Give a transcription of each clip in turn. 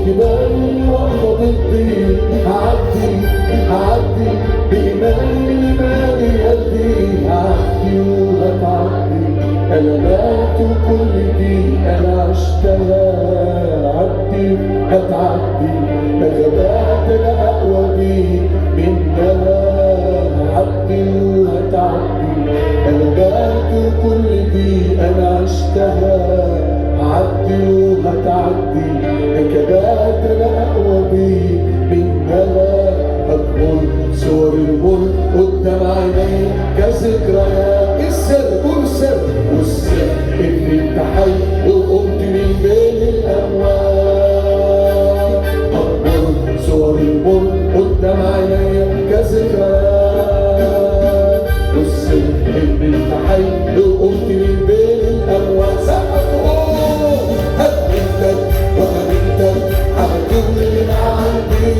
الجبال واقفة ضدي هعدي هعدي بإيماني مالي يدي هعدي وهتعدي ألمات وكل دي أنا عشتها عدي هتعدي نغمات أنا أقوى بي منها هعدي وهتعدي ألمات وكل دي أنا عشتها عدي وهتعدي نكبات أنا أقوى بي منها أكبر صور المر قدام عيني كذكريات السر والسر والسر إني انت حي وقمت من بين الأموات أكبر صور المر قدام عيني كذكريات والسر إني انت حي وقمت من بين الأموات سقف فوق هديتك وأمنتك على كل اللي عندي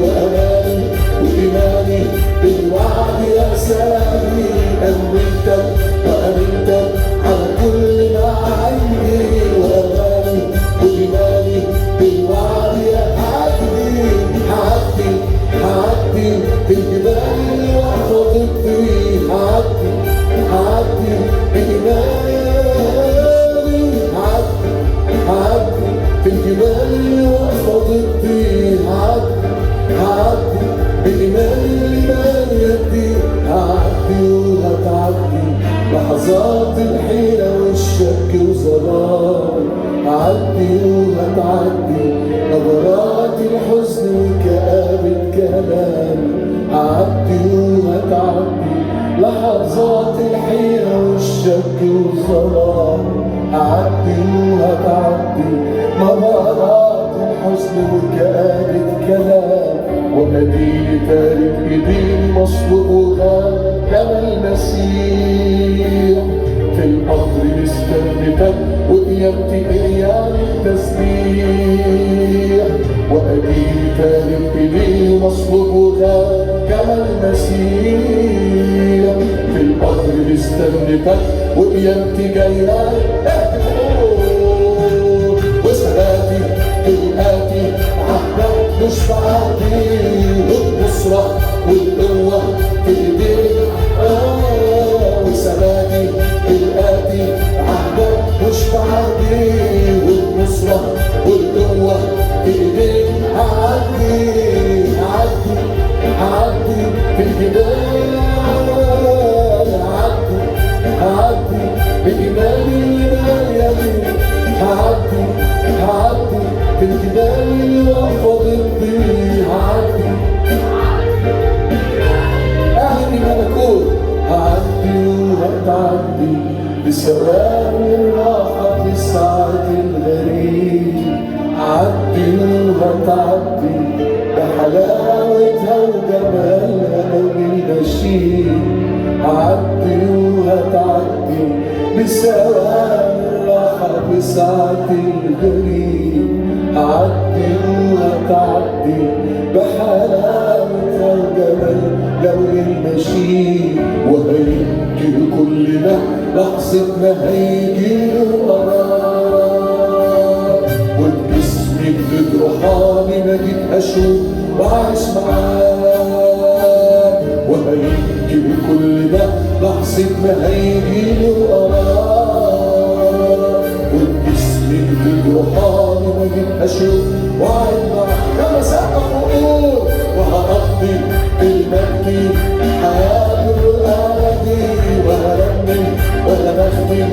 وأماني وإيماني بالوعد يا سامي أمنتك وأمنتك على كل ما عندي وأماني وإيماني بالوعد يا عبدي هعدي هعدي بالجبال اللي واقفة ضدي هعدي هعدي بإيماني هعدي هعدي بالجبال اللي واقفة ضدي هعدي هعدي بإيماني اللي يدي هعدي وهتعدي لحظات الحيرة والشك وظلام هعدي وهتعدي نظرات الحزن وكآبة كلام هعدي وهتعدي لحظات الحيرة والشك والظلام هعدي وهتعدي نظرات الحزن وكآبة كلام وأديني تارك إيديني مصلوب وغاب كما المسيح في القبر مستنتك وقيامتي أيام التسبيح وأديني تارك إيديني مصلوب وغاب كما المسيح في القبر مستنتك وقيامتي جاية وثباتي تلقاتي عهدك مش بعدي والنصرة والقوة في ايديك وثباتي تلقاتي عهدك مش بعدي والنصرة والقوة في ايديك هعدي هعدي هعدي في الجبال هعدي هعدي بإيماني اللي هعدي هعدي في الجبال اللي واقفة ضدي هعدي أهلي ملكوت هعدي وهتعدي بثواب الراحة في ساعة الغريب هعدي وهتعدي بحلاوتها وجمالها وبالنشيد هعدي وهتعدي بثواب الراحة في ساعة الغريب هعدي وهتعدي بحلاوتها وجمال لون المشي وهيجي كل ده لحظة ما هيجي القرار والجسم جديد روحاني مجيد أشوف وعايش معاك وهيجي كل ده لحظة ما هيجي القرار والجسم جديد روحاني مجيد أشوف وعايش معاك كما سقف وقول وهقضي المجد حياة الأبدي وهرنم ولا بخدم